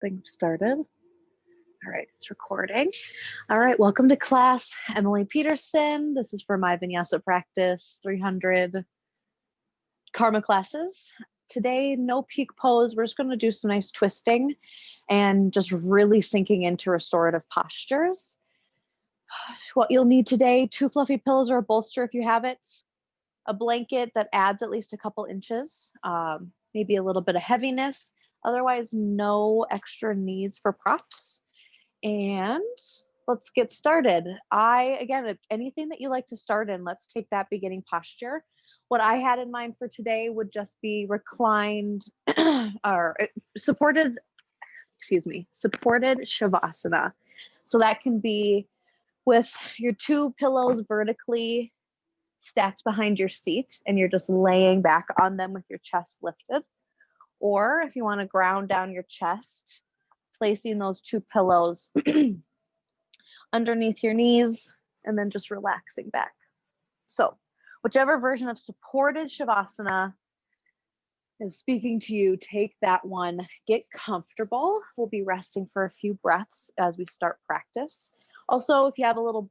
Thing started. All right, it's recording. All right, welcome to class. Emily Peterson. This is for my Vinyasa Practice 300 Karma classes. Today, no peak pose. We're just going to do some nice twisting and just really sinking into restorative postures. What you'll need today, 2 fluffy pillows or a bolster if you have it, a blanket that adds at least a couple inches, maybe a little bit of heaviness. Otherwise, no extra needs for props. And let's get started. Again, anything that you like to start in, let's take that beginning posture. What I had in mind for today would just be reclined or supported Shavasana. So that can be with your 2 pillows vertically stacked behind your seat and you're just laying back on them with your chest lifted. Or if you want to ground down your chest, placing those 2 pillows underneath your knees and then just relaxing back. So whichever version of supported Shavasana is speaking to you, take that one. Get comfortable. We'll be resting for a few breaths as we start practice. Also, if you have a little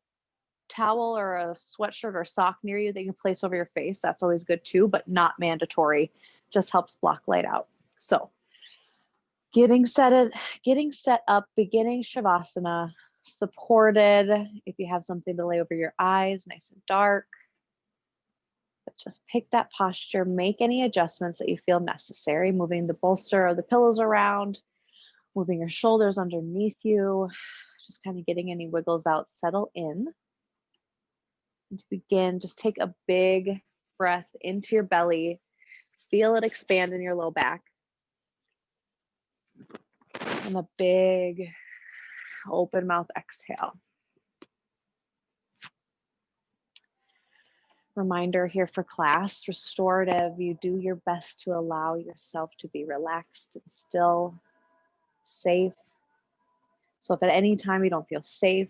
towel or a sweatshirt or sock near you that you can place over your face, that's always good too, but not mandatory. Just helps block light out. So getting set up, beginning Shavasana, supported. If you have something to lay over your eyes, nice and dark. But just pick that posture, make any adjustments that you feel necessary, moving the bolster or the pillows around, moving your shoulders underneath you, just kind of getting any wiggles out, settle in. And to begin, just take a big breath into your belly, feel it expand in your low back. And a big open mouth exhale. Reminder here for class, restorative, you do your best to allow yourself to be relaxed and still, safe. So if at any time you don't feel safe,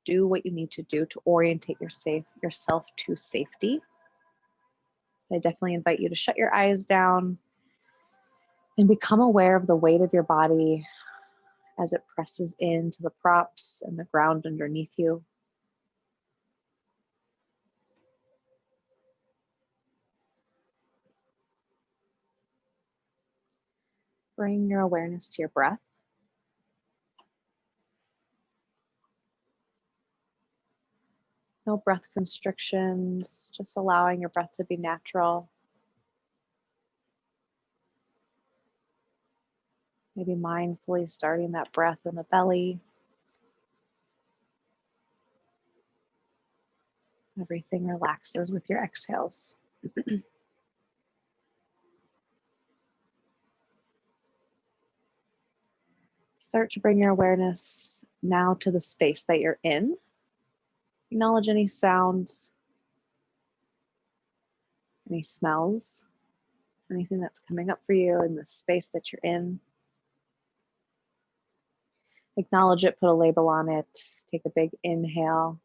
do what you need to do to orientate yourself to safety. I definitely invite you to shut your eyes down and become aware of the weight of your body as it presses into the props and the ground underneath you. Bring your awareness to your breath. No breath constrictions, just allowing your breath to be natural. Maybe mindfully starting that breath in the belly. Everything relaxes with your exhales. Start to bring your awareness now to the space that you're in. Acknowledge any sounds, any smells, anything that's coming up for you in the space that you're in. Acknowledge it, put a label on it, take a big inhale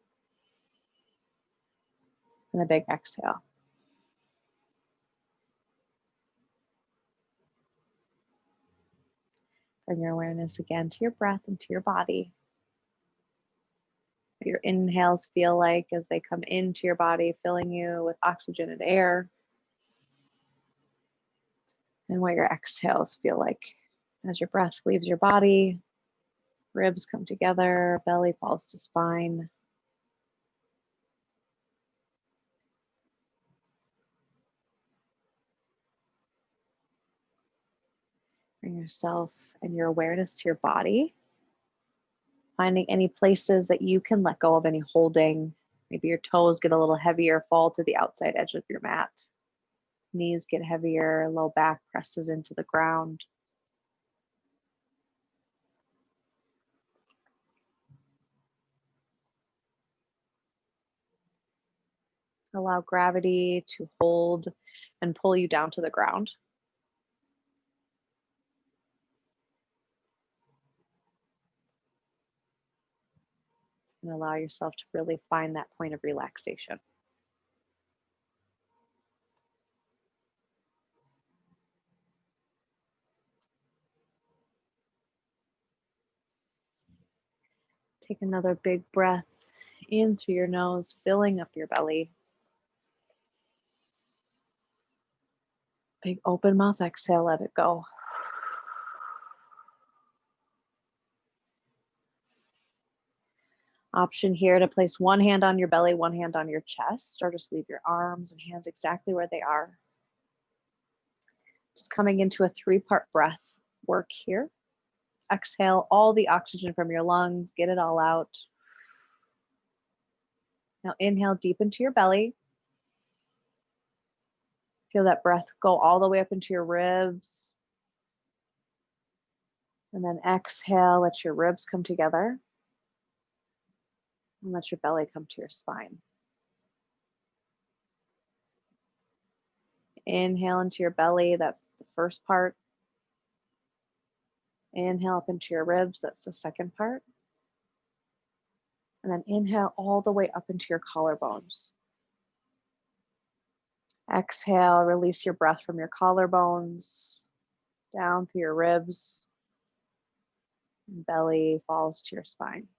and a big exhale. Bring your awareness again to your breath and to your body. What your inhales feel like as they come into your body, filling you with oxygen and air. And what your exhales feel like as your breath leaves your body, ribs come together, belly falls to spine. Bring yourself and your awareness to your body. Finding any places that you can let go of any holding. Maybe your toes get a little heavier, fall to the outside edge of your mat. Knees get heavier, low back presses into the ground. Allow gravity to hold and pull you down to the ground. And allow yourself to really find that point of relaxation. Take another big breath in through your nose, filling up your belly. Big open mouth exhale, let it go. Option here to place one hand on your belly, one hand on your chest, or just leave your arms and hands exactly where they are. Just coming into a 3-part breath work here. Exhale all the oxygen from your lungs, get it all out. Now inhale deep into your belly. Feel that breath go all the way up into your ribs. And then exhale, let your ribs come together. And let your belly come to your spine. Inhale into your belly, that's the first part. Inhale up into your ribs, that's the second part. And then inhale all the way up into your collarbones. Exhale, release your breath from your collarbones, down through your ribs. And belly falls to your spine.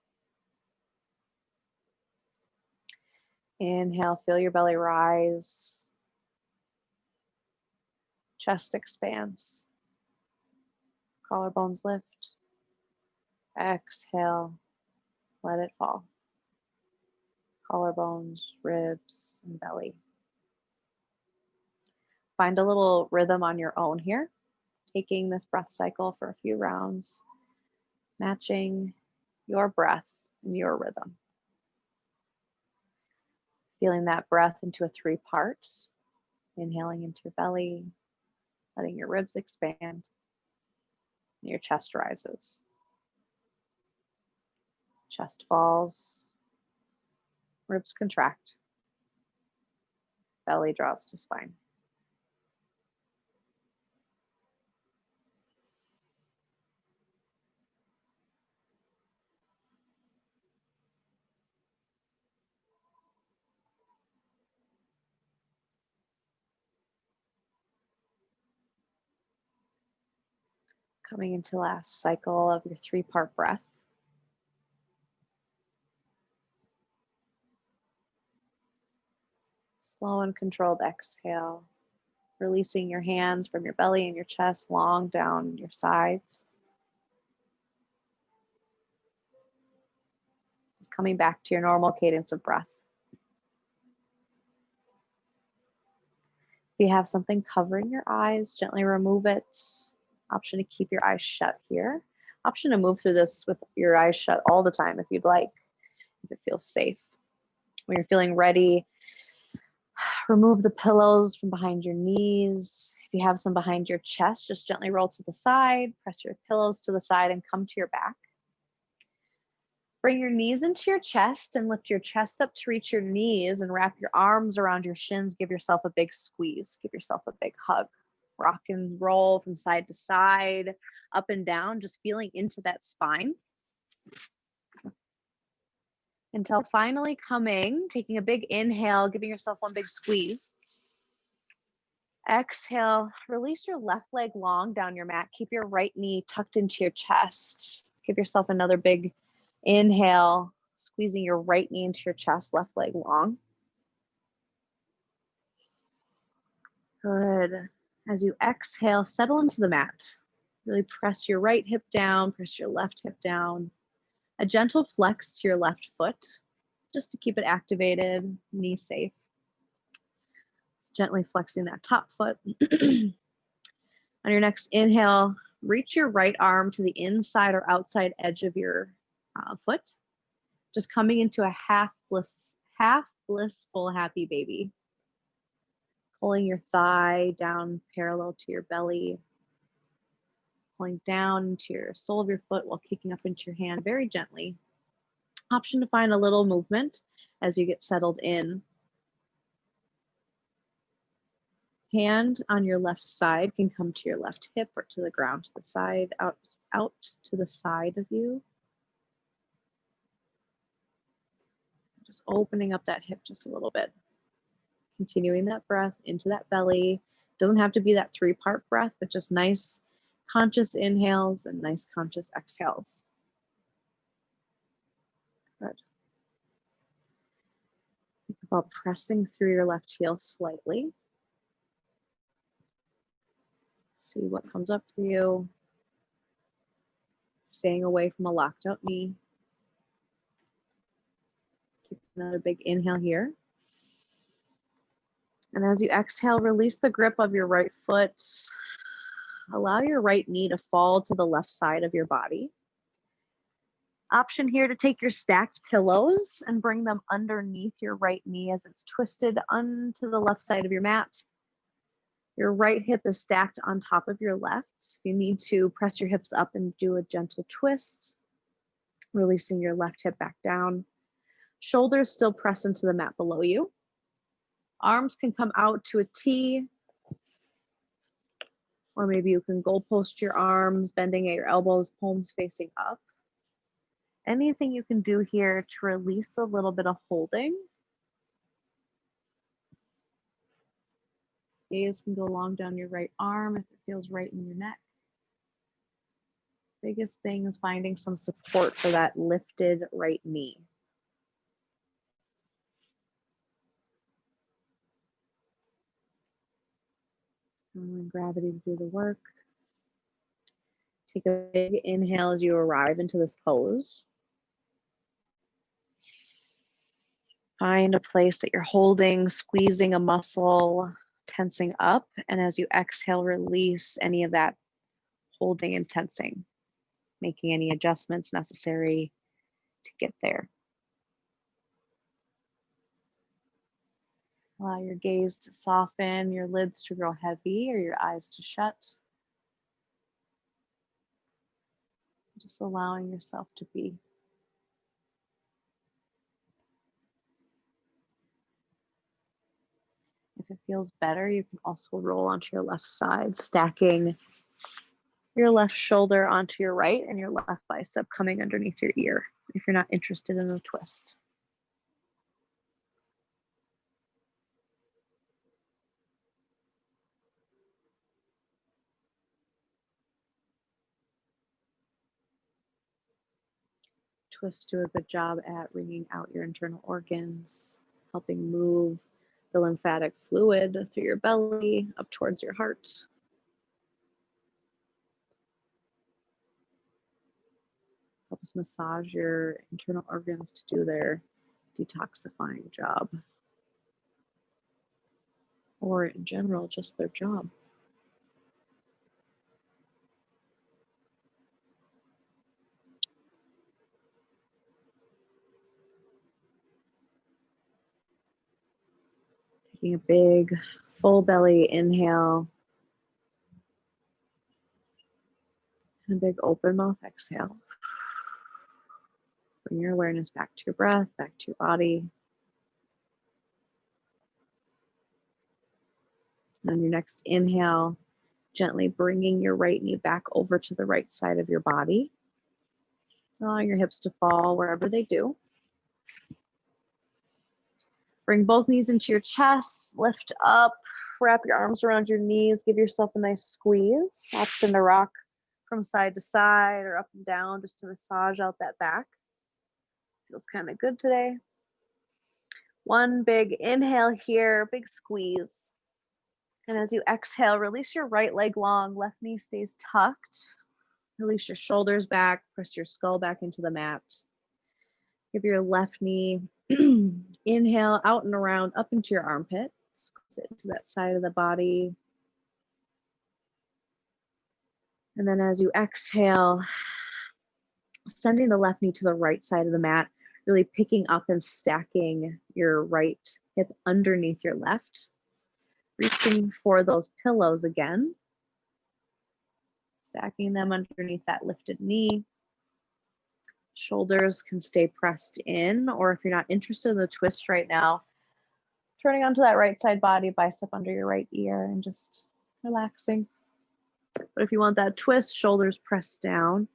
Inhale, feel your belly rise. Chest expands. Collarbones lift. Exhale, let it fall. Collarbones, ribs, and belly. Find a little rhythm on your own here, taking this breath cycle for a few rounds, matching your breath and your rhythm. Feeling that breath into a 3-part, inhaling into your belly, letting your ribs expand, and your chest rises. Chest falls, ribs contract, belly draws to spine. Coming into last cycle of your 3-part breath. Slow and controlled exhale, releasing your hands from your belly and your chest, long down your sides. Just coming back to your normal cadence of breath. If you have something covering your eyes, gently remove it. Option to keep your eyes shut here. Option to move through this with your eyes shut all the time if you'd like, if it feels safe. When you're feeling ready, remove the pillows from behind your knees. If you have some behind your chest, just gently roll to the side, press your pillows to the side and come to your back. Bring your knees into your chest and lift your chest up to reach your knees and wrap your arms around your shins. Give yourself a big squeeze. Give yourself a big hug. Rock and roll from side to side, up and down, just feeling into that spine. Until finally taking a big inhale, giving yourself one big squeeze. Exhale, release your left leg long down your mat. Keep your right knee tucked into your chest. Give yourself another big inhale, squeezing your right knee into your chest, left leg long. Good. As you exhale, settle into the mat. Really press your right hip down, press your left hip down. A gentle flex to your left foot, just to keep it activated, knee safe. Gently flexing that top foot. On your next inhale, reach your right arm to the inside or outside edge of your foot. Just coming into a half blissful, happy baby. Pulling your thigh down parallel to your belly. Pulling down into your sole of your foot while kicking up into your hand very gently. Option to find a little movement as you get settled in. Hand on your left side can come to your left hip or to the ground to the side, out to the side of you. Just opening up that hip just a little bit. Continuing that breath into that belly. Doesn't have to be that 3-part breath, but just nice conscious inhales and nice conscious exhales. while pressing through your left heel slightly. See what comes up for you. Staying away from a locked out knee. Keep another big inhale here. And as you exhale, release the grip of your right foot. Allow your right knee to fall to the left side of your body. Option here to take your stacked pillows and bring them underneath your right knee as it's twisted onto the left side of your mat. Your right hip is stacked on top of your left. You need to press your hips up and do a gentle twist, releasing your left hip back down. Shoulders still press into the mat below you. Arms can come out to a T, or maybe you can goalpost your arms, bending at your elbows, palms facing up. Anything you can do here to release a little bit of holding. Gaze can go long down your right arm if it feels right in your neck. Biggest thing is finding some support for that lifted right knee. Allowing gravity to do the work. Take a big inhale as you arrive into this pose. Find a place that you're holding, squeezing a muscle, tensing up. And as you exhale, release any of that holding and tensing, making any adjustments necessary to get there. Allow your gaze to soften, your lids to grow heavy, or your eyes to shut. Just allowing yourself to be. If it feels better, you can also roll onto your left side, stacking your left shoulder onto your right and your left bicep coming underneath your ear if you're not interested in a twist. Twists do a good job at wringing out your internal organs, helping move the lymphatic fluid through your belly up towards your heart. Helps massage your internal organs to do their detoxifying job. Or in general, just their job. Taking a big full belly inhale. And a big open mouth exhale. Bring your awareness back to your breath, back to your body. And on your next inhale, gently bringing your right knee back over to the right side of your body. Allowing your hips to fall wherever they do. Bring both knees into your chest, lift up, wrap your arms around your knees, give yourself a nice squeeze. Option to rock from side to side or up and down just to massage out that back. Feels kind of good today. One big inhale here, big squeeze. And as you exhale, release your right leg long, left knee stays tucked. Release your shoulders back, press your skull back into the mat. Give your left knee, inhale out and around, up into your armpit. Squeeze it into that side of the body. And then as you exhale, sending the left knee to the right side of the mat, really picking up and stacking your right hip underneath your left. Reaching for those pillows again. Stacking them underneath that lifted knee. Shoulders can stay pressed in, or if you're not interested in the twist right now, turning onto that right side body, bicep under your right ear, and just relaxing. But if you want that twist, shoulders pressed down,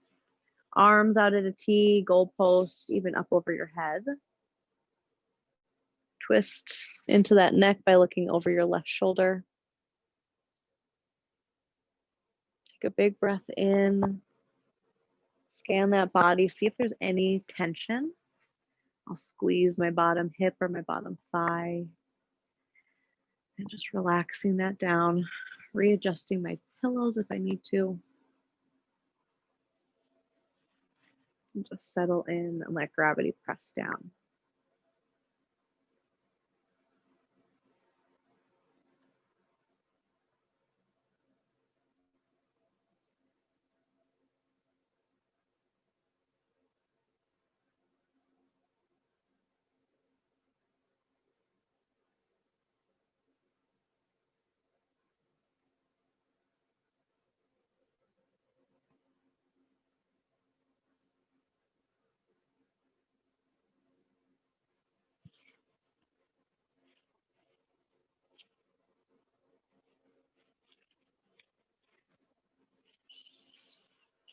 arms out at a T, goalpost, even up over your head. Twist into that neck by looking over your left shoulder. Take a big breath in. Scan that body, see if there's any tension I'll squeeze my bottom hip or my bottom thigh and just relaxing that down, readjusting my pillows if I need to. And just settle in and let gravity press down.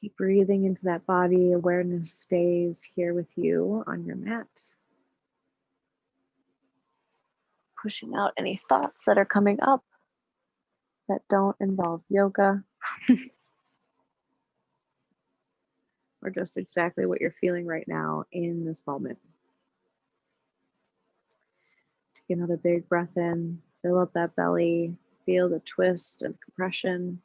Keep breathing into that body. Awareness stays here with you on your mat. Pushing out any thoughts that are coming up that don't involve yoga or just exactly what you're feeling right now in this moment. Take another big breath in, fill up that belly, feel the twist and compression.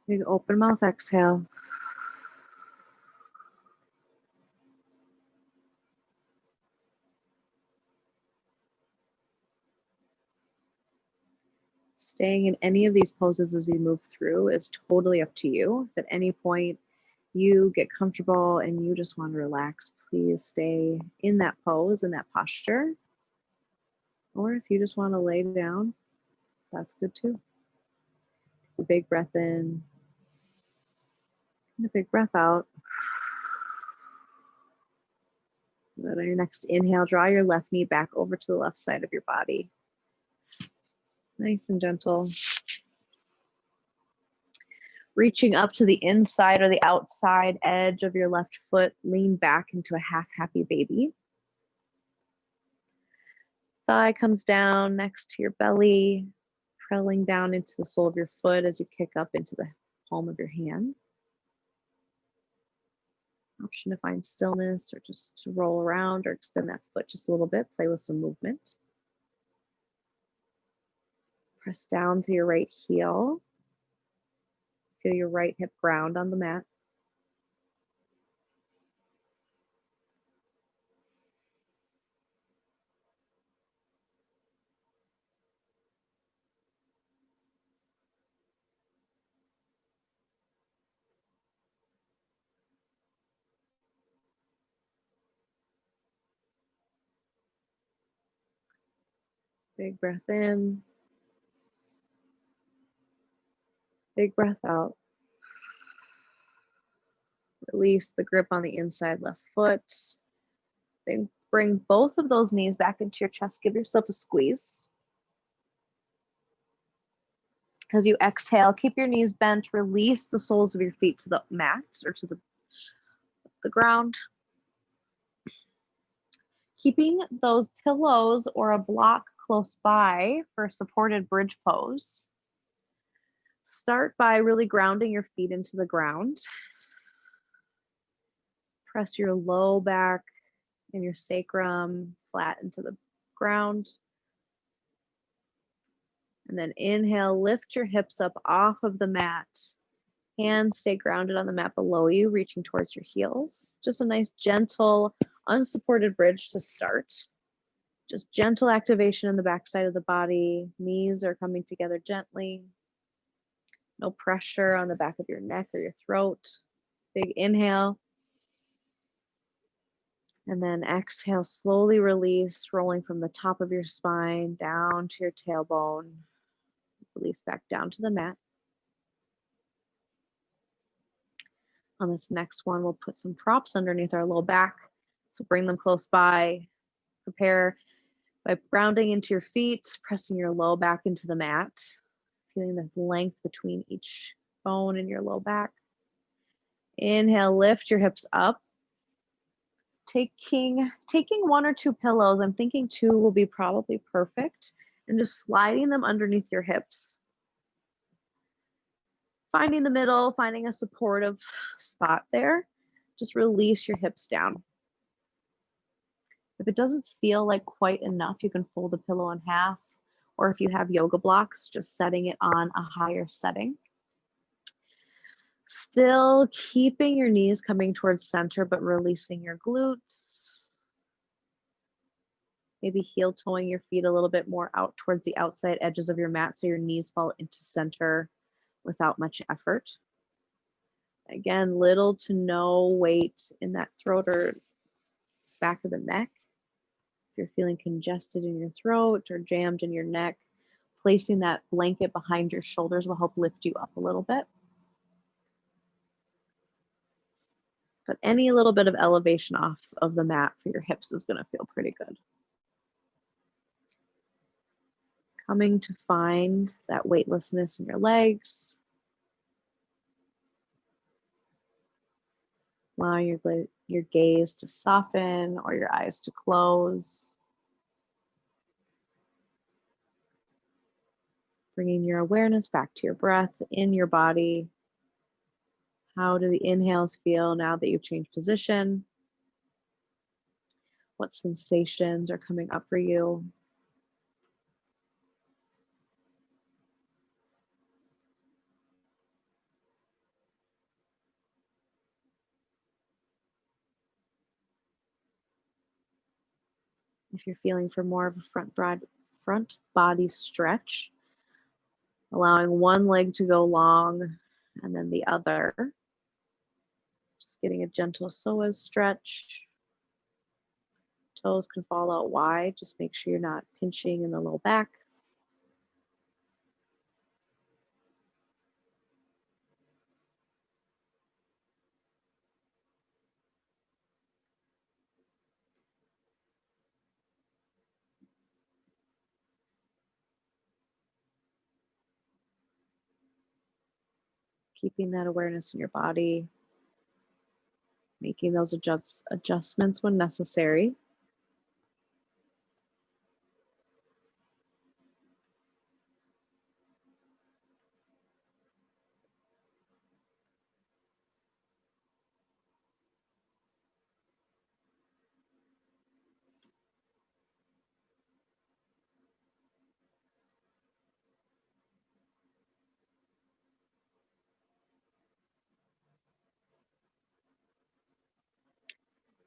Big open mouth exhale. Staying in any of these poses as we move through is totally up to you. If at any point you get comfortable and you just want to relax, please stay in that pose, in that posture. Or if you just want to lay down, that's good too. A big breath in and a big breath out. And then on your next inhale, draw your left knee back over to the left side of your body. Nice and gentle. Reaching up to the inside or the outside edge of your left foot, lean back into a half happy baby. Thigh comes down next to your belly, curling down into the sole of your foot as you kick up into the palm of your hand. Option to find stillness or just to roll around or extend that foot just a little bit, play with some movement. Press down to your right heel. Feel your right hip ground on the mat. Big breath in. Big breath out. Release the grip on the inside left foot. Bring both of those knees back into your chest. Give yourself a squeeze. As you exhale, keep your knees bent. Release the soles of your feet to the mat or to the ground. Keeping those pillows or a block close by for a supported bridge pose. Start by really grounding your feet into the ground. Press your low back and your sacrum flat into the ground. And then inhale, lift your hips up off of the mat. Hands stay grounded on the mat below you, reaching towards your heels. Just a nice, gentle, unsupported bridge to start. Just gentle activation in the backside of the body. Knees are coming together gently. No pressure on the back of your neck or your throat. Big inhale. And then exhale, slowly release, rolling from the top of your spine down to your tailbone. Release back down to the mat. On this next one, we'll put some props underneath our low back. So bring them close by. Prepare by grounding into your feet, pressing your low back into the mat, feeling the length between each bone in your low back. Inhale, lift your hips up. Taking one or two pillows, I'm thinking two will be probably perfect, and just sliding them underneath your hips. Finding the middle, finding a supportive spot there. Just release your hips down. If it doesn't feel like quite enough, you can fold the pillow in half, or if you have yoga blocks, just setting it on a higher setting. Still keeping your knees coming towards center, but releasing your glutes. Maybe heel toeing your feet a little bit more out towards the outside edges of your mat so your knees fall into center without much effort. Again, little to no weight in that throat or back of the neck. If you're feeling congested in your throat or jammed in your neck, placing that blanket behind your shoulders will help lift you up a little bit. But any little bit of elevation off of the mat for your hips is going to feel pretty good. Coming to find that weightlessness in your legs. Allowing your gaze to soften or your eyes to close. Bringing your awareness back to your breath in your body. How do the inhales feel now that you've changed position? What sensations are coming up for you? If you're feeling for more of a front body stretch, allowing one leg to go long and then the other. Just getting a gentle psoas stretch. Toes can fall out wide. Just make sure you're not pinching in the low back. Keeping that awareness in your body. Making those adjustments when necessary.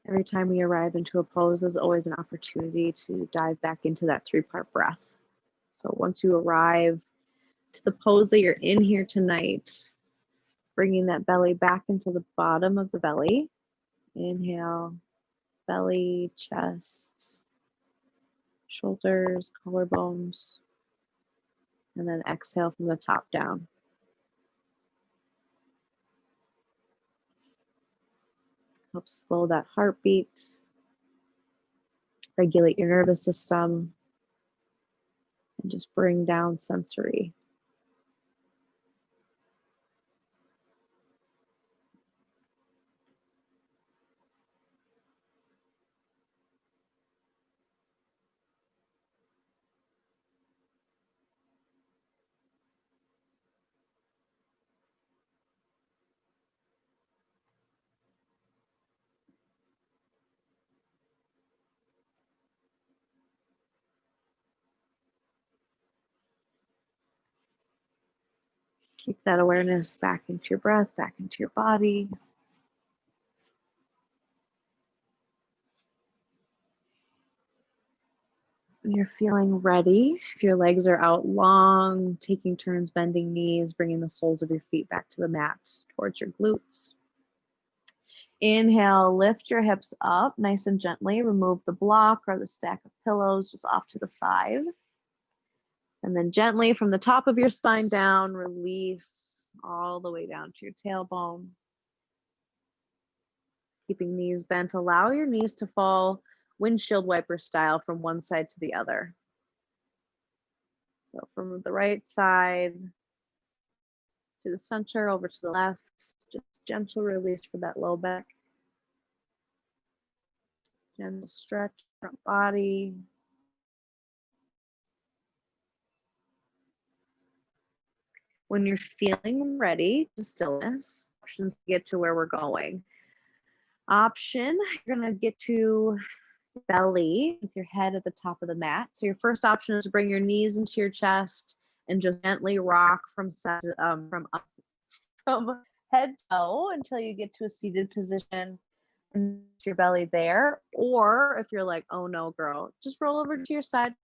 Every time we arrive into a pose, there's always an opportunity to dive back into that 3-part breath. So once you arrive to the pose that you're in here tonight, bringing that belly back into the bottom of the belly. Inhale, belly, chest, shoulders, collarbones, and then exhale from the top down. Help slow that heartbeat, regulate your nervous system, and just bring down sensory. Keep that awareness back into your breath, back into your body. When you're feeling ready, if your legs are out long, taking turns bending knees, bringing the soles of your feet back to the mat towards your glutes. Inhale, lift your hips up nice and gently. Remove the block or the stack of pillows just off to the side. And then gently from the top of your spine down, release all the way down to your tailbone. Keeping knees bent, allow your knees to fall windshield wiper style from one side to the other. So from the right side to the center, over to the left, just gentle release for that low back. Gentle stretch, front body. When you're feeling ready to stillness, options to get to where we're going. option, you're gonna get to belly with your head at the top of the mat. So your first option is to bring your knees into your chest and just gently rock from head to toe until you get to a seated position and your belly there. Or if you're like, oh no, girl, just roll over to your side.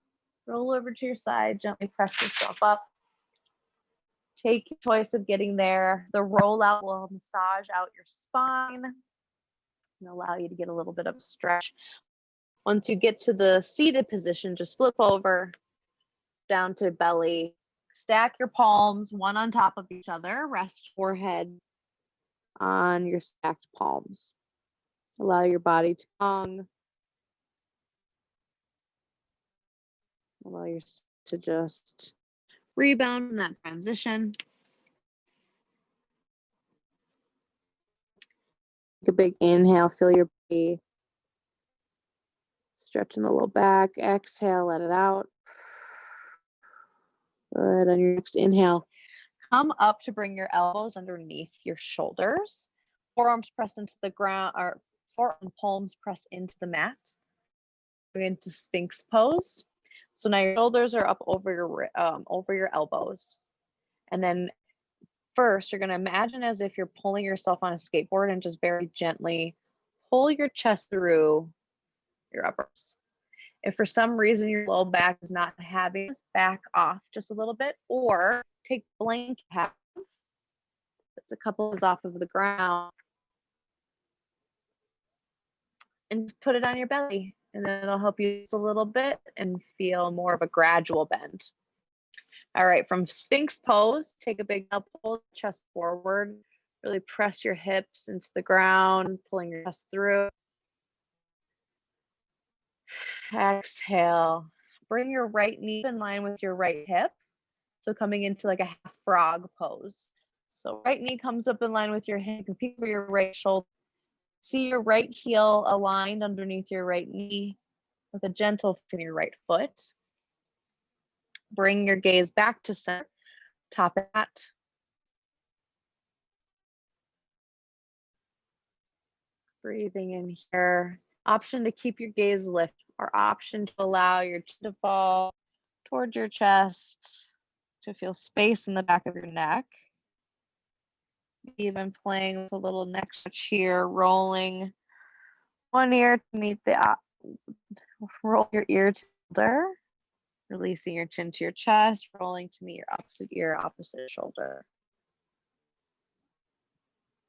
Roll over to your side, gently press yourself up. Take your choice of getting there. The rollout will massage out your spine and allow you to get a little bit of a stretch. Once you get to the seated position, just flip over down to belly. Stack your palms one on top of each other. Rest forehead on your stacked palms. Allow your body to hang. Allow yourself to just rebound in that transition. Take a big inhale, feel your body. Stretching the low back. Exhale, let it out. Good. On your next inhale, come up to bring your elbows underneath your shoulders. Forearms press into the ground, or forearm palms press into the mat. We're into Sphinx pose. So now your shoulders are up over your elbows. And then first, you're going to imagine as if you're pulling yourself on a skateboard and just very gently pull your chest through your uppers. If for some reason your low back is not having this, back off just a little bit, or take blanket half, that's a couple is off of the ground, and just put it on your belly. And then it'll help you just a little bit and feel more of a gradual bend. All right, from Sphinx pose, take a big pull, chest forward, really press your hips into the ground, pulling your chest through. Exhale, bring your right knee in line with your right hip. So coming into like a half frog pose. So right knee comes up in line with your hip, you can peek over your right shoulder. See your right heel aligned underneath your right knee with a gentle in your right foot. Bring your gaze back to center, top of that. Breathing in here. Option to keep your gaze lifted, or option to allow your chin to fall towards your chest, to feel space in the back of your neck. Even playing with a little neck stretch here, rolling one ear to meet the roll your ear to shoulder, releasing your chin to your chest, rolling to meet your opposite ear, opposite shoulder.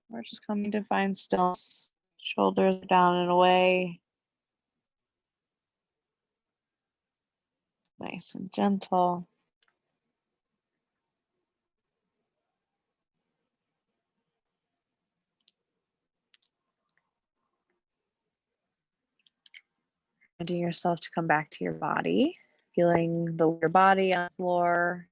We're just coming to find stillness, shoulders down and away. Nice and gentle. Reminding yourself to come back to your body, feeling your body on the floor,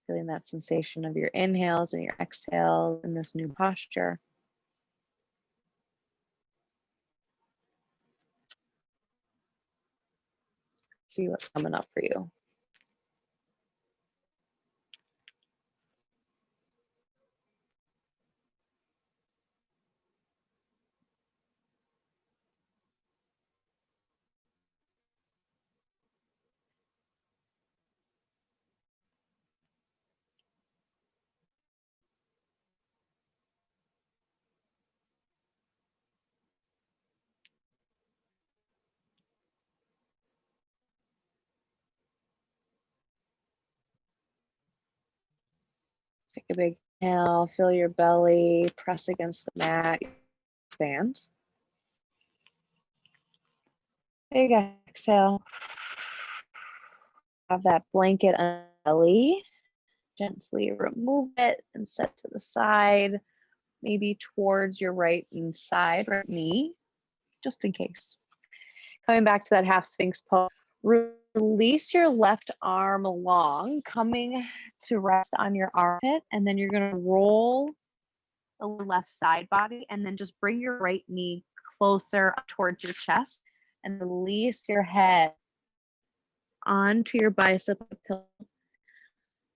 feeling that sensation of your inhales and your exhales in this new posture. See what's coming up for you. Take a big inhale, feel your belly press against the mat, expand. Big exhale. Have that blanket on the belly. Gently remove it and set to the side, maybe towards your right side, right knee, just in case. Coming back to that half Sphinx pose. Release your left arm long, coming to rest on your armpit, and then you're going to roll the left side body, and then just bring your right knee closer towards your chest and release your head onto your bicep pillow.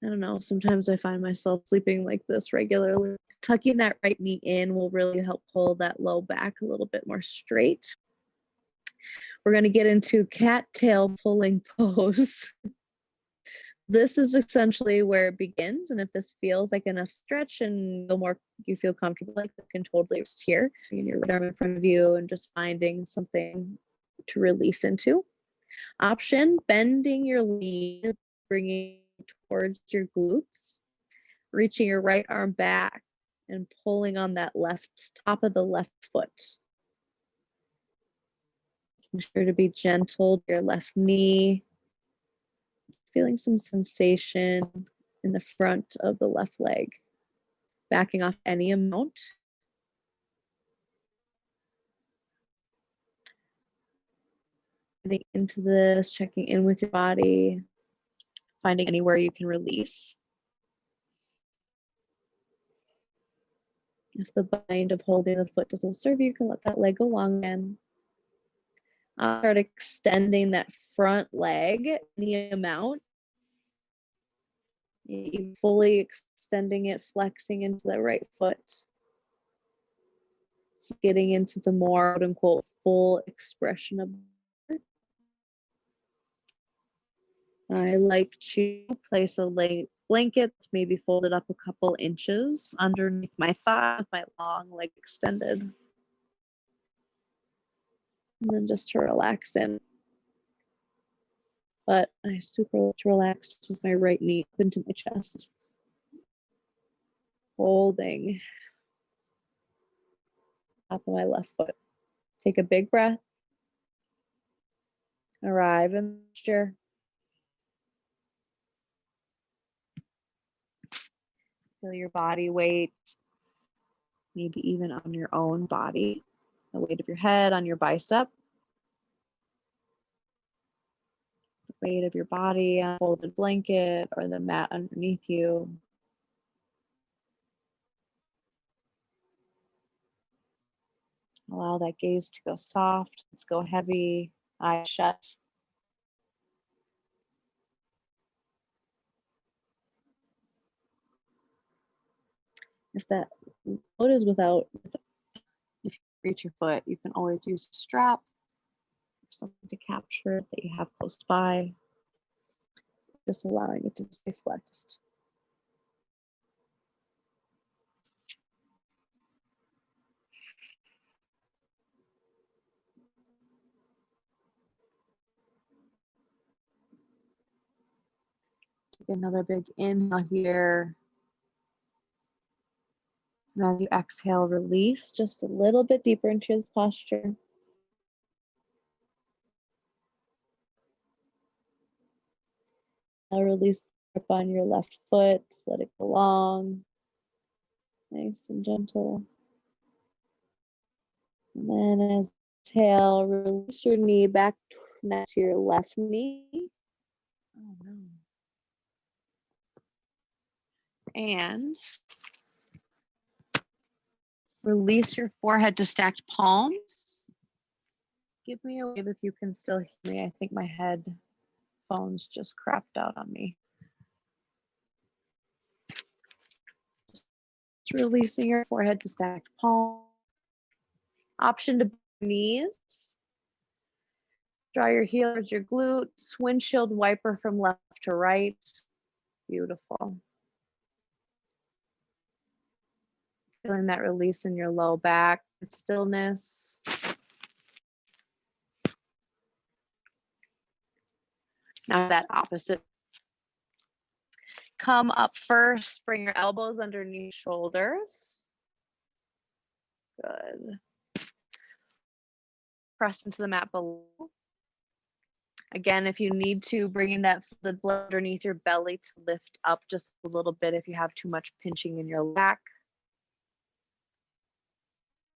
I don't know, sometimes I find myself sleeping like this regularly. Tucking that right knee in will really help pull that low back a little bit more straight. We're going to get into cat tail pulling pose. This is essentially where it begins. And if this feels like enough stretch and the more you feel comfortable, like you can totally rest here. Bringing your right arm in front of you and just finding something to release into. Option, bending your knees, bringing towards your glutes, reaching your right arm back and pulling on that left top of the left foot. Making sure to be gentle to your left knee. Feeling some sensation in the front of the left leg. Backing off any amount. Getting into this, checking in with your body, finding anywhere you can release. If the bind of holding the foot doesn't serve you, you can let that leg go long again. Start extending that front leg any amount. You fully extending it, flexing into the right foot. Getting into the more quote unquote full expression of it. I like to place a blanket that's maybe folded up a couple inches underneath my thigh with my long leg extended. And then just to relax in. But I super relax with my right knee up into my chest. Holding top of my left foot. Take a big breath. Arrive in posture. Feel your body weight, maybe even on your own body. The weight of your head on your bicep. The weight of your body on a folded blanket or the mat underneath you. Allow that gaze to go soft. Let's go heavy, eyes shut. If that foot is without, if you reach your foot, you can always use a strap or something to capture it that you have close by. Just allowing it to stay flexed. Take another big inhale here. And as you exhale, release just a little bit deeper into this posture. Now release the grip on your left foot. Let it go long. Nice and gentle. And then as you exhale, release your knee back next to your left knee. Oh no. And release your forehead to stacked palms. Give me a wave if you can still hear me. I think my headphones just crapped out on me. Just releasing your forehead to stacked palms. Option to knees. Draw your heels, your glutes, windshield wiper from left to right. Beautiful. Feeling that release in your low back, stillness. Now that opposite. Come up first, bring your elbows underneath shoulders. Good. Press into the mat below. Again, if you need to, bringing that folded blade underneath your belly to lift up just a little bit if you have too much pinching in your back.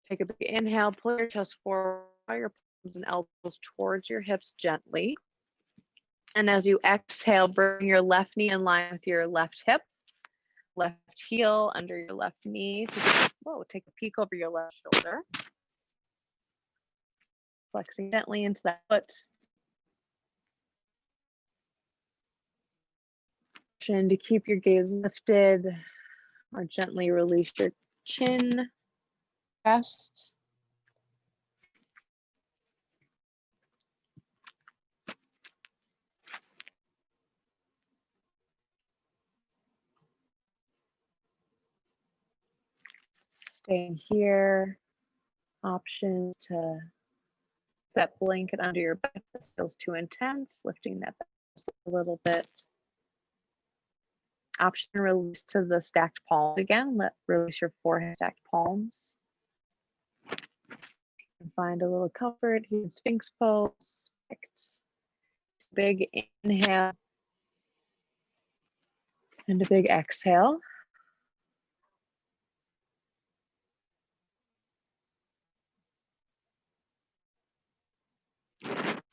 Take a big inhale, pull your chest forward, draw your palms and elbows towards your hips gently. And as you exhale, bring your left knee in line with your left hip, left heel under your left knee. Take a peek over your left shoulder. Flexing gently into that foot. To keep your gaze lifted or gently release your chin, chest. Staying here. Options to that blanket under your back. This feels too intense. Lifting that back just a little bit. Option release to the stacked palms again. Release your forehead, stacked palms. And find a little comfort here in Sphinx pose. Big inhale and a big exhale.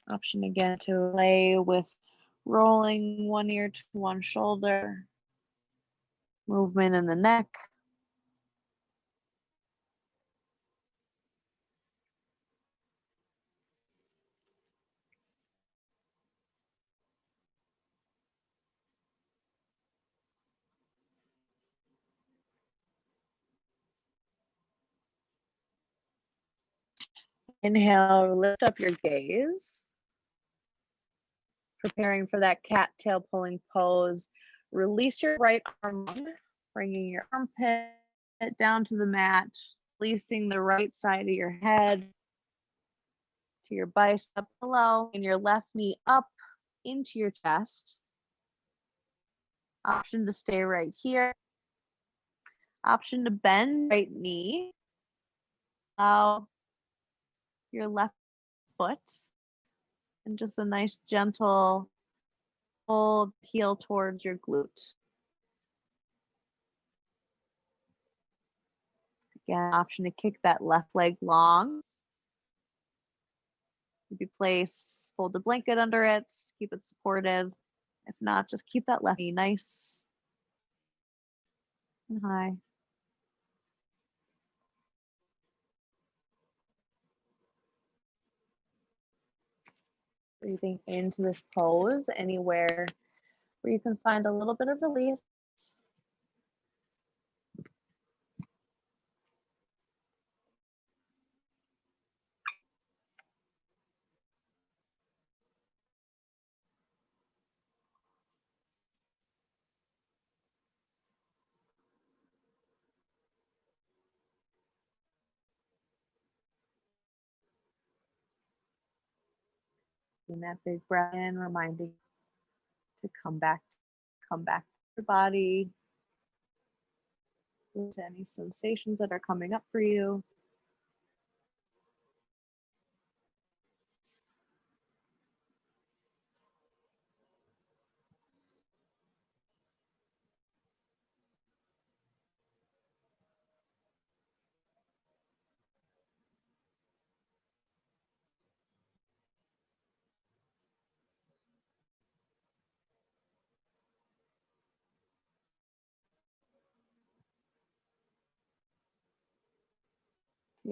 Option again to lay with rolling one ear to one shoulder. Movement in the neck. Inhale, lift up your gaze. Preparing for that cattail pulling pose. Release your right arm, bringing your armpit down to the mat, releasing the right side of your head to your bicep below, and your left knee up into your chest. Option to stay right here. Option to bend right knee. Allow your left foot and just a nice gentle pull heel towards your glute. Again, option to kick that left leg long. Maybe fold the blanket under it, keep it supported. If not, just keep that left knee nice and high. Breathing into this pose, anywhere where you can find a little bit of release. In that big breath in, reminding to come back to your body. To any sensations that are coming up for you.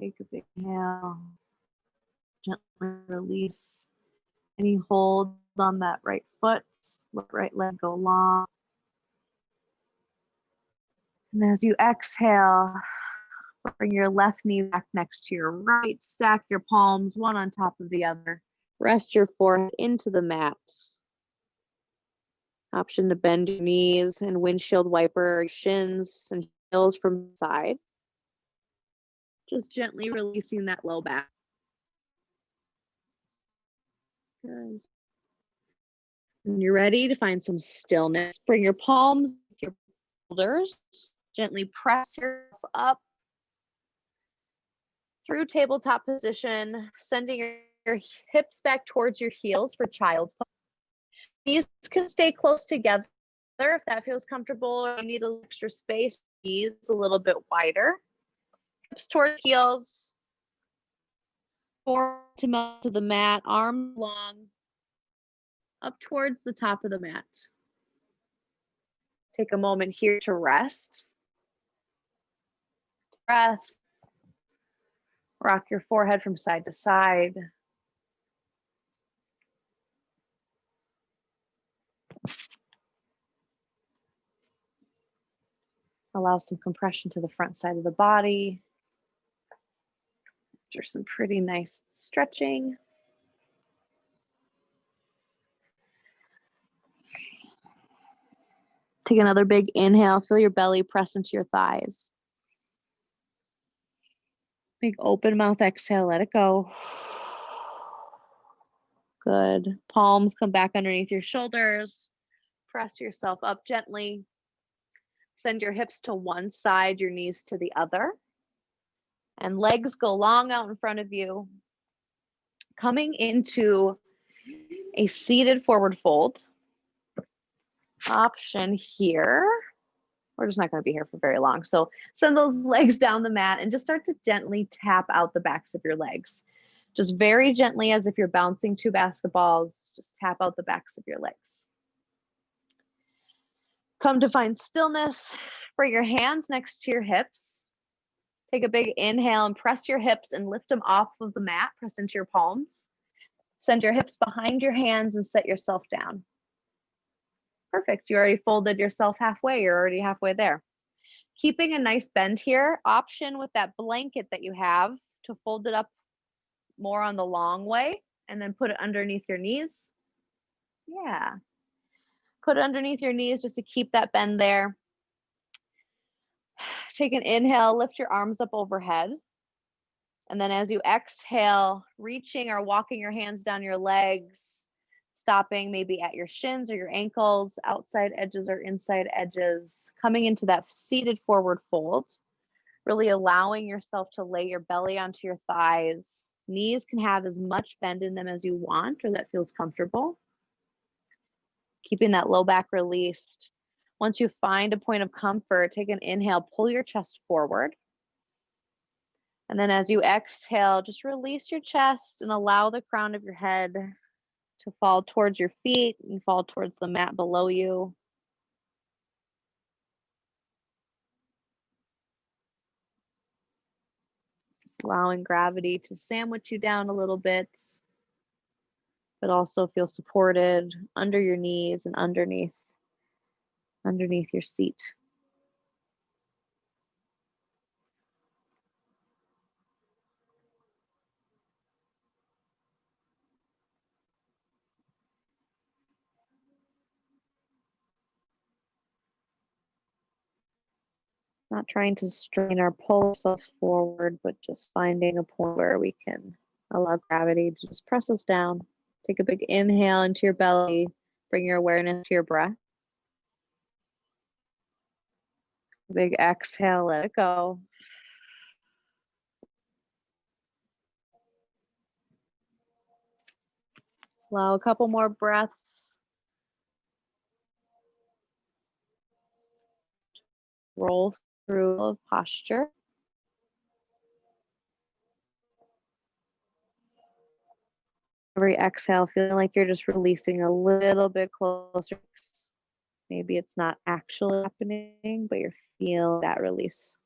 Take a big inhale. Gently release any hold on that right foot. Let right leg go long. And as you exhale, bring your left knee back next to your right. Stack your palms one on top of the other. Rest your forehead into the mat. Option to bend your knees and windshield wiper shins and heels from the side. Just gently releasing that low back. Good. When you're ready to find some stillness, bring your palms to your shoulders. Gently press yourself up through tabletop position, sending your hips back towards your heels for child's pose. Knees can stay close together if that feels comfortable, or you need a little extra space. Knees a little bit wider. Hips towards heels. Forward to melt to the mat, arm long, up towards the top of the mat. Take a moment here to rest. Breath. Rock your forehead from side to side. Allow some compression to the front side of the body. After some pretty nice stretching. Take another big inhale, feel your belly press into your thighs. Big open mouth exhale, let it go. Good. Palms come back underneath your shoulders. Press yourself up gently. Send your hips to one side, your knees to the other. And legs go long out in front of you. Coming into a seated forward fold. Option here. We're just not going to be here for very long. So send those legs down the mat and just start to gently tap out the backs of your legs. Just very gently, as if you're bouncing two basketballs, just tap out the backs of your legs. Come to find stillness. Bring your hands next to your hips. Take a big inhale and press your hips and lift them off of the mat. Press into your palms. Send your hips behind your hands and set yourself down. Perfect. You already folded yourself halfway. You're already halfway there. Keeping a nice bend here. Option with that blanket that you have to fold it up more on the long way and then put it underneath your knees. Yeah. Put it underneath your knees just to keep that bend there. Take an inhale, lift your arms up overhead. And then as you exhale, reaching or walking your hands down your legs, stopping maybe at your shins or your ankles, outside edges or inside edges, coming into that seated forward fold, really allowing yourself to lay your belly onto your thighs. Knees can have as much bend in them as you want or that feels comfortable. Keeping that low back released. Once you find a point of comfort, take an inhale, pull your chest forward. And then as you exhale, just release your chest and allow the crown of your head to fall towards your feet and fall towards the mat below you. Just allowing gravity to sandwich you down a little bit, but also feel supported under your knees and underneath your seat. Not trying to strain or pull ourselves forward, but just finding a point where we can allow gravity to just press us down. Take a big inhale into your belly. Bring your awareness to your breath. Big exhale, let it go. Allow a couple more breaths. Roll through a posture. Every exhale, feeling like you're just releasing a little bit closer. Maybe it's not actually happening, but you're feeling that release.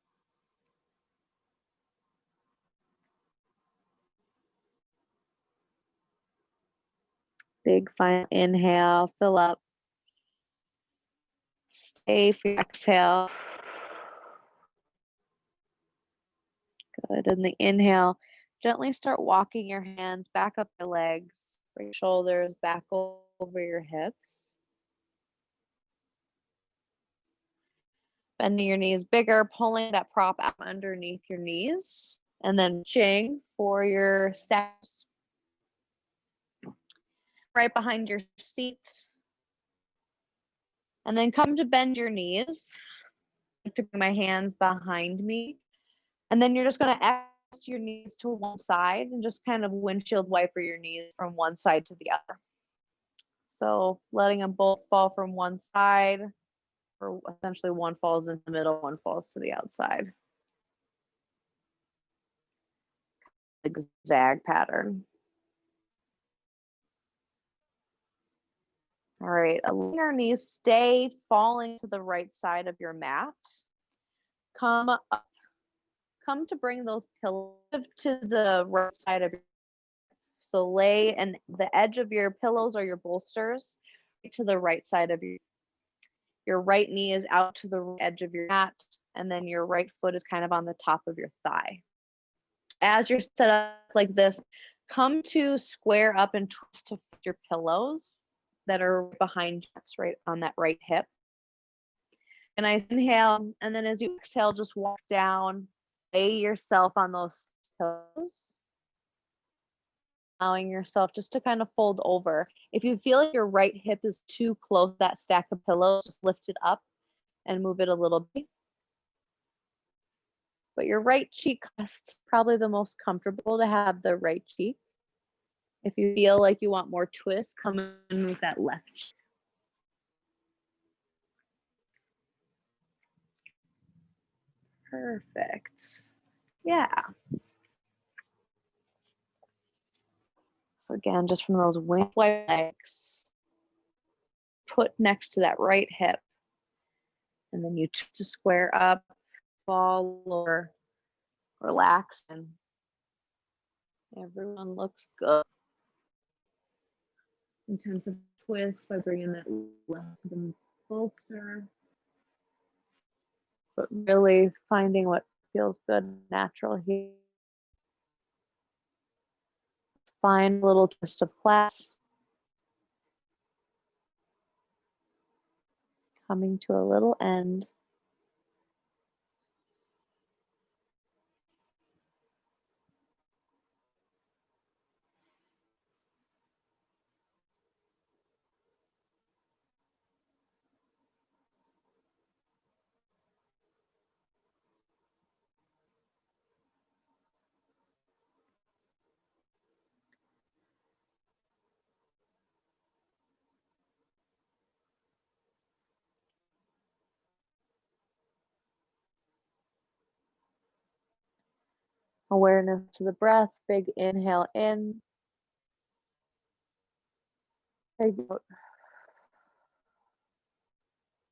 Big final inhale, fill up. Stay for your exhale. Good. And the inhale, gently start walking your hands back up your legs, bring your shoulders back over your hips. Bending your knees bigger, pulling that prop out underneath your knees, and then reaching for your steps right behind your seat. And then come to bend your knees. I like to bring my hands behind me. And then you're just going to press your knees to one side and just kind of windshield wiper your knees from one side to the other. So letting them both fall from one side, or essentially one falls in the middle, one falls to the outside. Zigzag pattern. All right, allowing our knees stay falling to the right side of your mat. Come up. Come to bring those pillows to the right side of your. So lay and the edge of your pillows or your bolsters to the right side of your right knee is out to the edge of your mat, and then your right foot is kind of on the top of your thigh. As you're set up like this, come to square up and twist to your pillows that are behind you, right on that right hip. And I inhale, and then as you exhale, just walk down, lay yourself on those pillows, allowing yourself just to kind of fold over. If you feel like your right hip is too close to that stack of pillows, just lift it up and move it a little bit. But your right cheek is probably the most comfortable to have the right cheek. If you feel like you want more twist, come in with that left cheek. Perfect. Yeah. So again, just from those wide legs, put next to that right hip. And then you twist to square up, fall or relax, and everyone looks good. Intensive twist by bringing that left to the bolster. But really finding what feels good and natural here. Find a little twist of class. Coming to a little end. Awareness to the breath, big inhale in. Big out.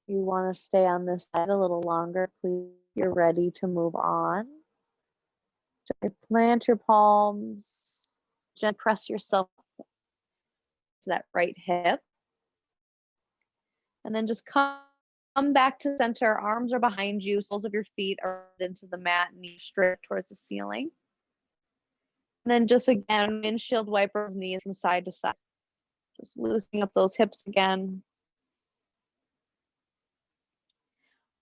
You want to stay on this side a little longer, please. You're ready to move on. Plant your palms. Gently press yourself to that right hip. And then just come back to center. Arms are behind you. Soles of your feet are into the mat and knees straight towards the ceiling. And then just again, windshield wipers, knees from side to side. Just loosening up those hips again.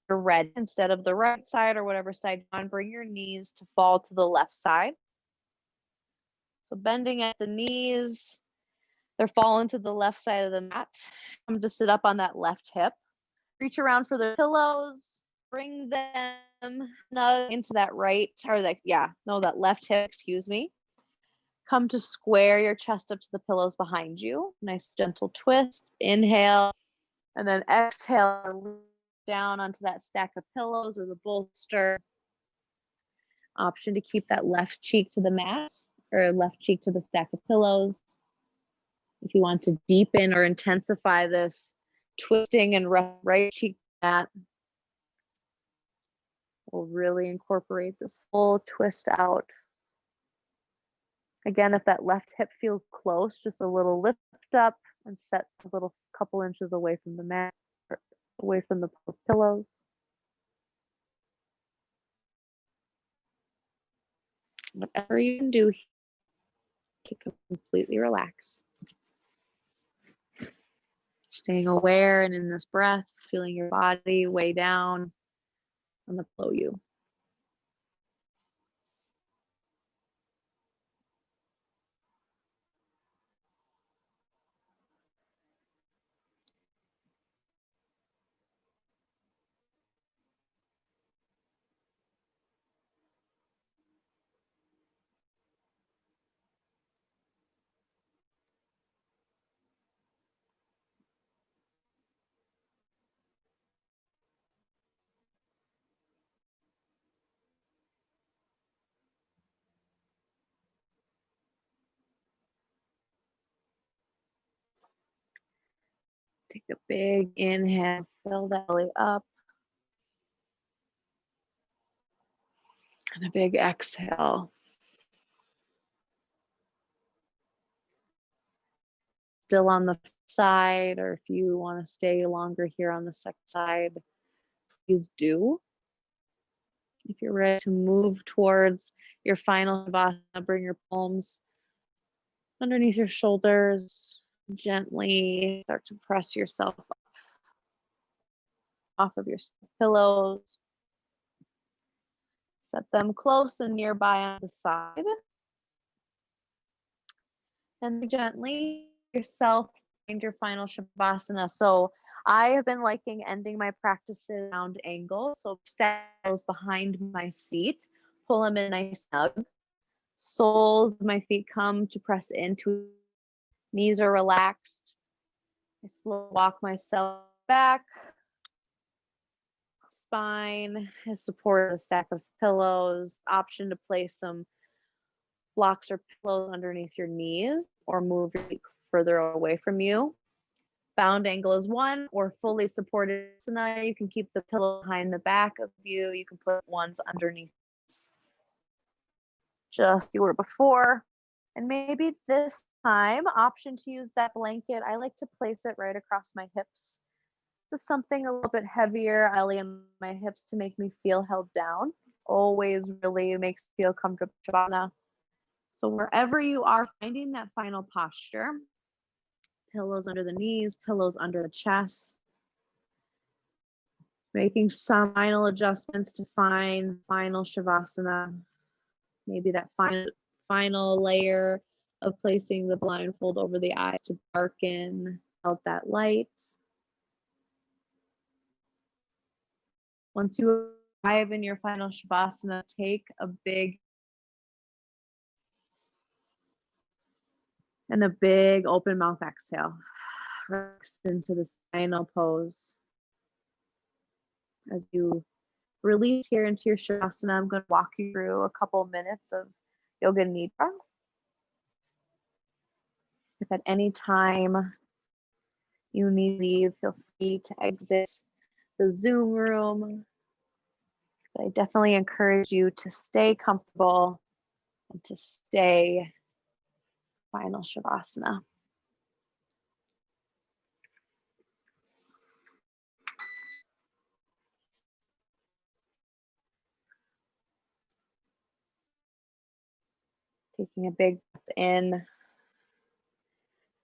You're ready. Instead of the right side or whatever side you want, bring your knees to fall to the left side. So bending at the knees, they're falling to the left side of the mat. Come to sit up on that left hip. Reach around for the pillows. Bring them into that right, or that left hip, excuse me. Come to square your chest up to the pillows behind you. Nice gentle twist. Inhale, and then exhale down onto that stack of pillows or the bolster. Option to keep that left cheek to the mat or left cheek to the stack of pillows. If you want to deepen or intensify this twisting and right cheek mat, we'll really incorporate this full twist out. Again, if that left hip feels close, just a little lift up and set a little couple inches away from the mat, or away from the pillows. Whatever you can do to completely relax. Staying aware and in this breath, feeling your body way down on the below you. Take a big inhale, fill that belly up. And a big exhale. Still on the side, or if you want to stay longer here on the second side, please do. If you're ready to move towards your final Shavasana, bring your palms underneath your shoulders. Gently start to press yourself off of your pillows. Set them close and nearby on the side. And gently yourself find your final Shavasana. So I have been liking ending my practices round angle. So those behind my seat, pull them in nice snug. Soles of my feet come to press into, knees are relaxed. I slowly walk myself back. Spine is supported with a stack of pillows. Option to place some blocks or pillows underneath your knees or move your feet further away from you. Bound angle is one, or fully supported. So now you can keep the pillow behind the back of you. You can put ones underneath, just you were before. And maybe this time, option to use that blanket. I like to place it right across my hips. Just something a little bit heavier. I lay on my hips to make me feel held down. Always really makes me feel comfortable. Shavasana. So wherever you are finding that final posture, pillows under the knees, pillows under the chest, making some final adjustments to find final Shavasana. Maybe that final layer of placing the blindfold over the eyes to darken out that light. Once you arrive in your final Shavasana, take a big open mouth exhale. Relax into the final pose. As you release here into your Shavasana, I'm going to walk you through a couple minutes of Yoga Nidra. If at any time you need to leave, feel free to exit the Zoom room. But I definitely encourage you to stay comfortable and to stay final Shavasana. Taking a big breath in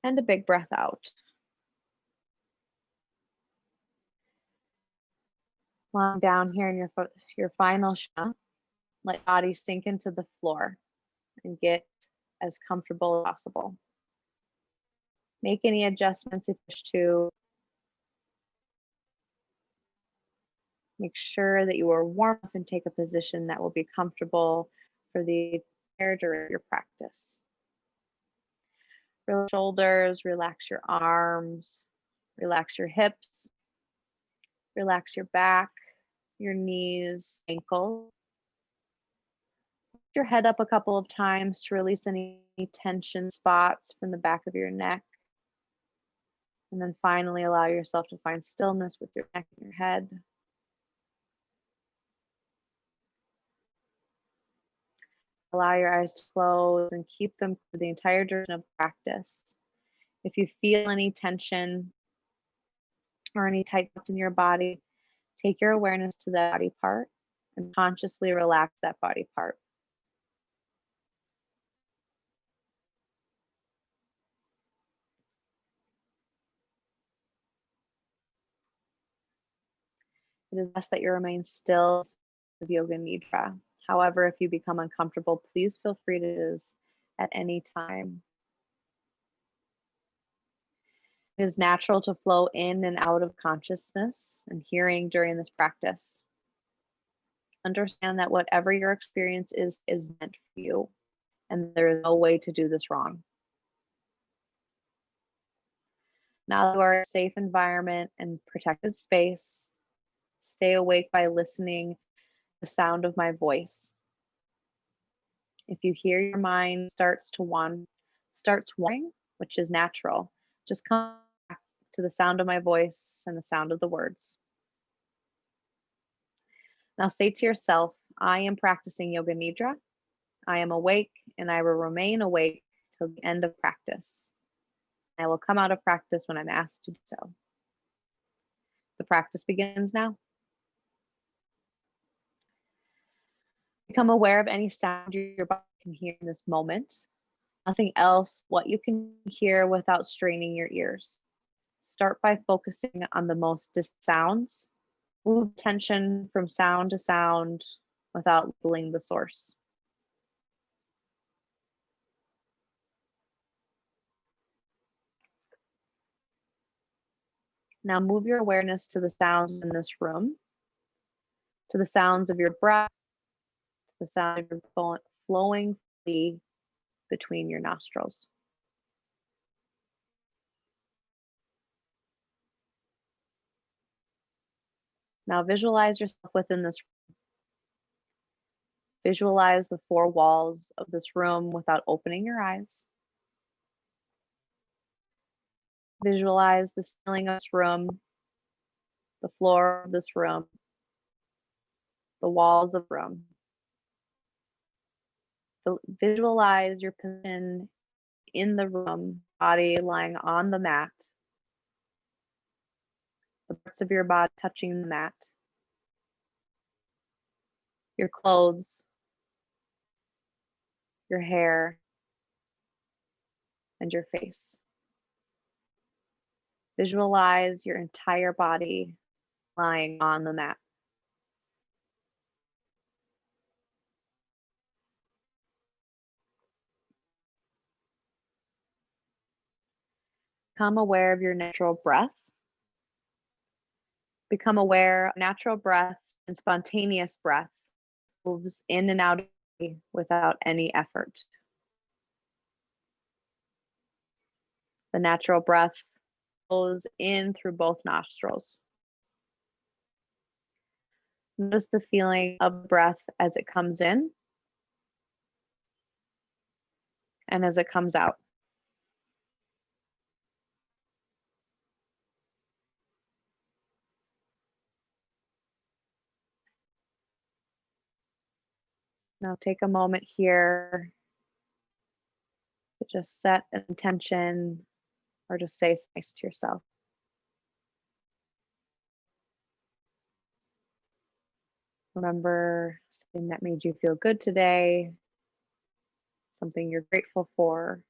and a big breath out. Lying down here in your final Shavasana, let body sink into the floor and get as comfortable as possible. Make any adjustments if you wish to. Make sure that you are warm enough and take a position that will be comfortable for the entire duration of your practice. Relax your shoulders, relax your arms, relax your hips, relax your back, your knees, ankles. Lift your head up a couple of times to release any tension spots from the back of your neck. And then finally allow yourself to find stillness with your neck and your head. Allow your eyes to close and keep them for the entire duration of practice. If you feel any tension or any tightness in your body, take your awareness to that body part and consciously relax that body part. It is best that you remain still with Yoga Nidra. However, if you become uncomfortable, please feel free to do this at any time. It is natural to flow in and out of consciousness and hearing during this practice. Understand that whatever your experience is meant for you, and there is no way to do this wrong. Now that you are in a safe environment and protected space, stay awake by listening to the sound of my voice. If you hear your mind starts wandering, which is natural, just come back to the sound of my voice and the sound of the words. Now say to yourself, I am practicing Yoga Nidra. I am awake and I will remain awake till the end of practice. I will come out of practice when I'm asked to do so. The practice begins now. Become aware of any sound your body can hear in this moment. Nothing else, what you can hear without straining your ears. Start by focusing on the most distant sounds. Move attention from sound to sound without labeling the source. Now move your awareness to the sounds in this room, to the sounds of your breath, to the sound of your flowing freely between your nostrils. Now visualize yourself within this room. Visualize the four walls of this room without opening your eyes. Visualize the ceiling of this room, the floor of this room, the walls of the room. Visualize your position in the room, body lying on the mat, the parts of your body touching the mat, your clothes, your hair, and your face. Visualize your entire body lying on the mat. Become aware of your natural breath. Become aware of natural breath and spontaneous breath moves in and out without any effort. The natural breath goes in through both nostrils. Notice the feeling of breath as it comes in and as it comes out. Now take a moment here to just set an intention or just say nice to yourself. Remember something that made you feel good today, something you're grateful for,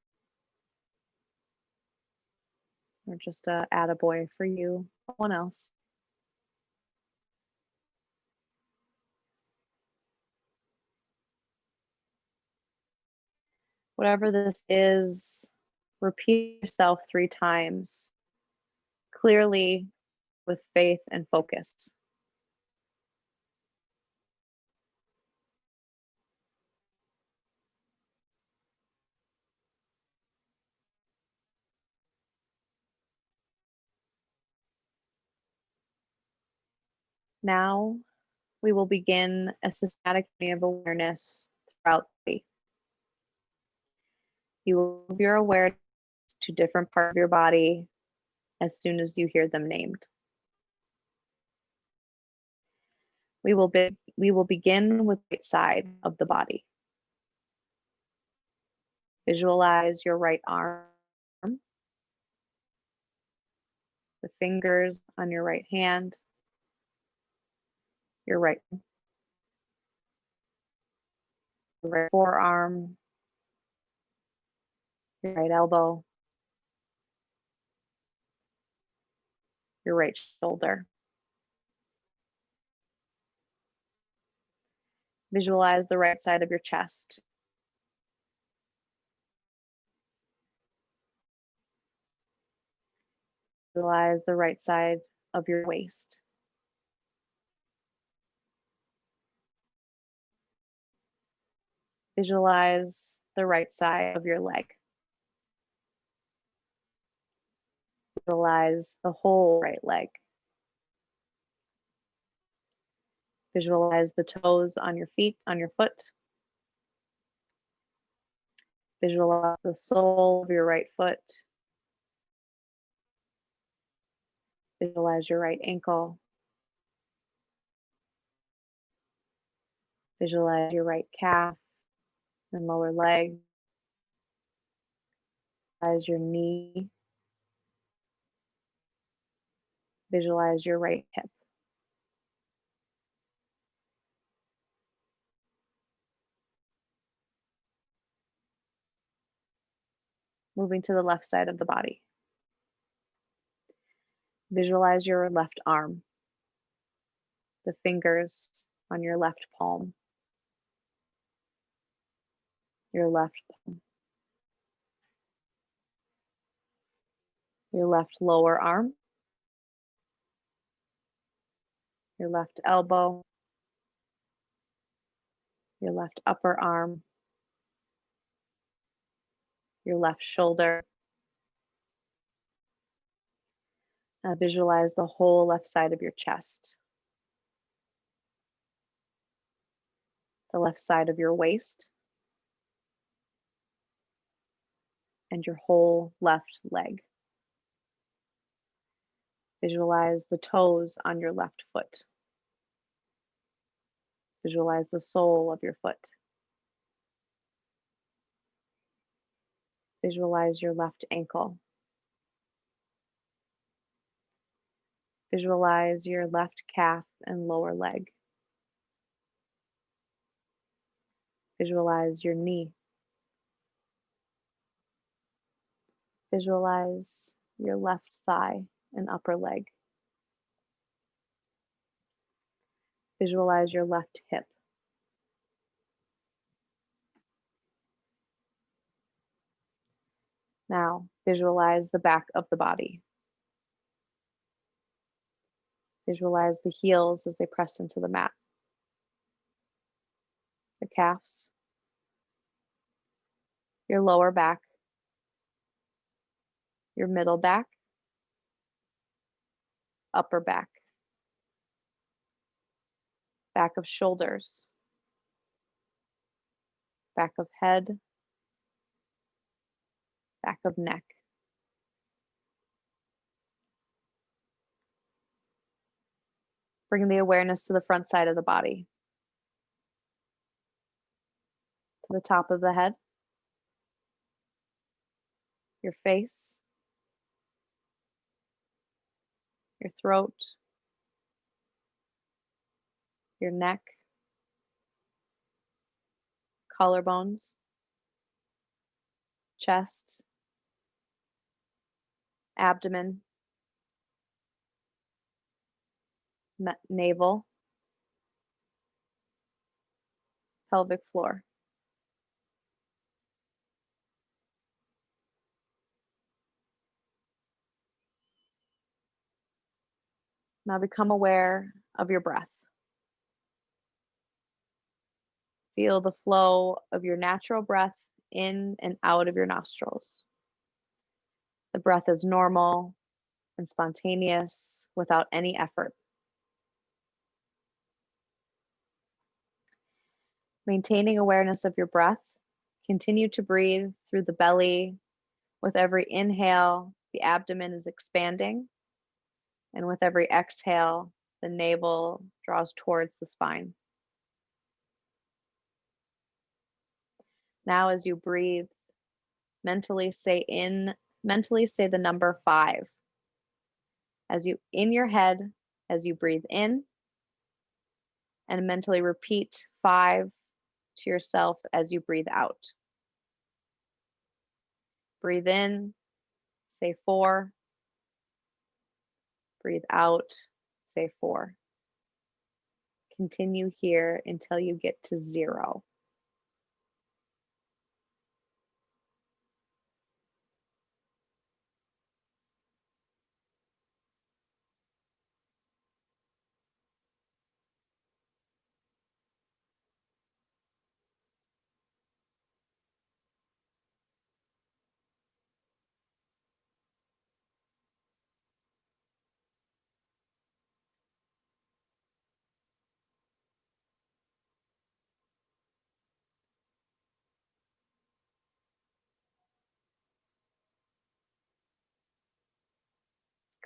or just a attaboy for you, someone else. Whatever this is, repeat yourself 3 times, clearly with faith and focus. Now we will begin a systematic journey of awareness throughout the day. You will move your awareness to different parts of your body as soon as you hear them named. We will begin with the right side of the body. Visualize your right arm, the fingers on your right hand, your right forearm, your right elbow, your right shoulder. Visualize the right side of your chest. Visualize the right side of your waist. Visualize the right side of your leg. Visualize the whole right leg. Visualize the toes on your feet, on your foot. Visualize the sole of your right foot. Visualize your right ankle. Visualize your right calf and lower leg. Visualize your knee. Visualize your right hip. moving to the left side of the body. Visualize your left arm, the fingers on your left palm, your left palm, your left lower arm, your left elbow, your left upper arm, your left shoulder. Now visualize the whole left side of your chest, the left side of your waist, and your whole left leg. Visualize the toes on your left foot. Visualize the sole of your foot. Visualize your left ankle. Visualize your left calf and lower leg. Visualize your knee. Visualize your left thigh and upper leg. Visualize your left hip. Now, visualize the back of the body. Visualize the heels as they press into the mat. The calves. Your lower back. Your middle back. Upper back. Back of shoulders. Back of head. Back of neck. Bring the awareness to the front side of the body. To the top of the head. Your face. Your throat. Your neck. Collarbones. Chest. Abdomen. Navel. Pelvic floor. Now become aware of your breath. Feel the flow of your natural breath in and out of your nostrils. The breath is normal and spontaneous without any effort. Maintaining awareness of your breath, continue to breathe through the belly. With every inhale, the abdomen is expanding, and with every exhale, the navel draws towards the spine. Now, as you breathe, mentally say the number 5. As you, in your head, as you breathe in, and mentally repeat 5 to yourself as you breathe out. Breathe in, say 4. Breathe out, say 4. Continue here until you get to 0.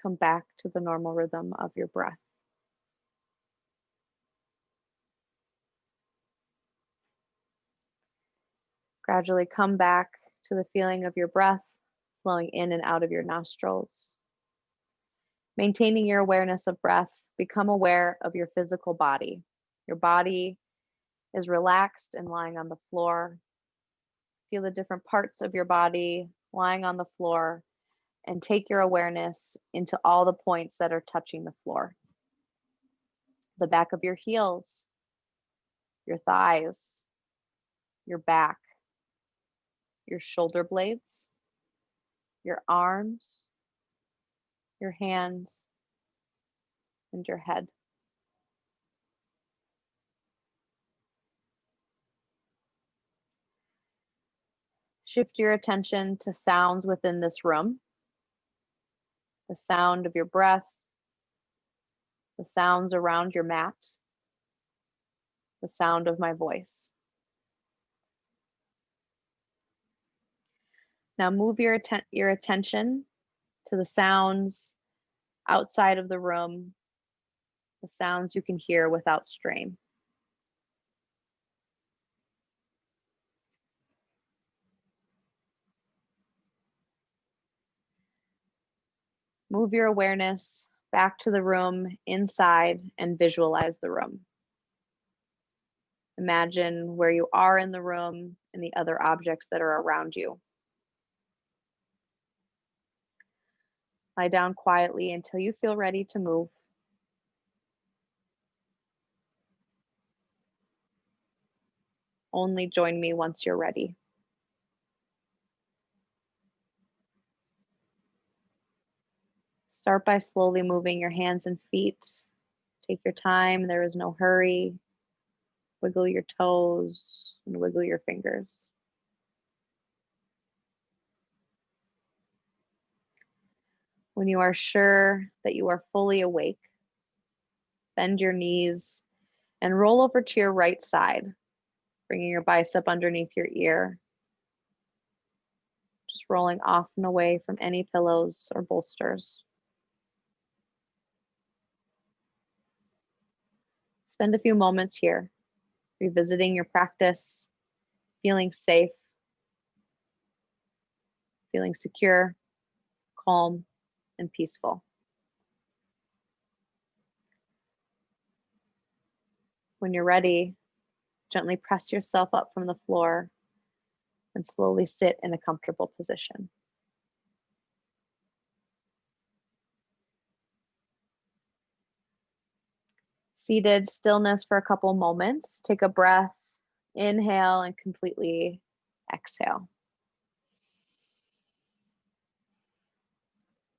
Come back to the normal rhythm of your breath. Gradually come back to the feeling of your breath flowing in and out of your nostrils. Maintaining your awareness of breath, become aware of your physical body. Your body is relaxed and lying on the floor. Feel the different parts of your body lying on the floor, and take your awareness into all the points that are touching the floor. The back of your heels, your thighs, your back, your shoulder blades, your arms, your hands, and your head. Shift your attention to sounds within this room. The sound of your breath, the sounds around your mat, the sound of my voice. Now move your attention to the sounds outside of the room, the sounds you can hear without strain. Move your awareness back to the room inside and visualize the room. Imagine where you are in the room and the other objects that are around you. Lie down quietly until you feel ready to move. Only join me once you're ready. Start by slowly moving your hands and feet. Take your time, there is no hurry. Wiggle your toes and wiggle your fingers. When you are sure that you are fully awake, bend your knees and roll over to your right side, bringing your bicep underneath your ear. Just rolling off and away from any pillows or bolsters. Spend a few moments here, revisiting your practice, feeling safe, feeling secure, calm, and peaceful. When you're ready, gently press yourself up from the floor and slowly sit in a comfortable position. Seated stillness for a couple moments. Take a breath, inhale, and completely exhale.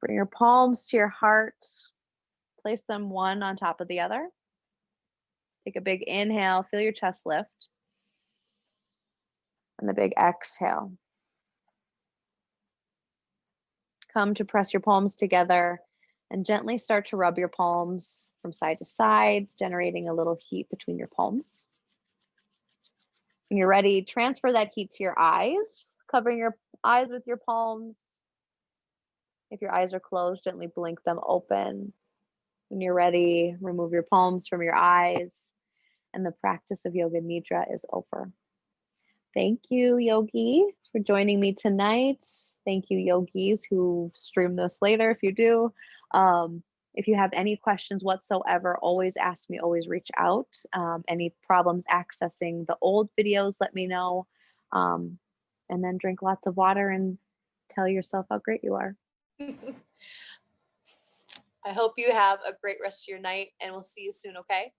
Bring your palms to your heart. Place them one on top of the other. Take a big inhale, feel your chest lift. And a big exhale. Come to press your palms together and gently start to rub your palms from side to side, generating a little heat between your palms. When you're ready, transfer that heat to your eyes, covering your eyes with your palms. If your eyes are closed, gently blink them open. When you're ready, remove your palms from your eyes, and the practice of Yoga Nidra is over. Thank you, Yogi, for joining me tonight. Thank you, yogis who stream this later, if you do. If you have any questions whatsoever, always ask me, always reach out. Any problems accessing the old videos, let me know. And then drink lots of water and tell yourself how great you are. I hope you have a great rest of your night, and we'll see you soon, okay?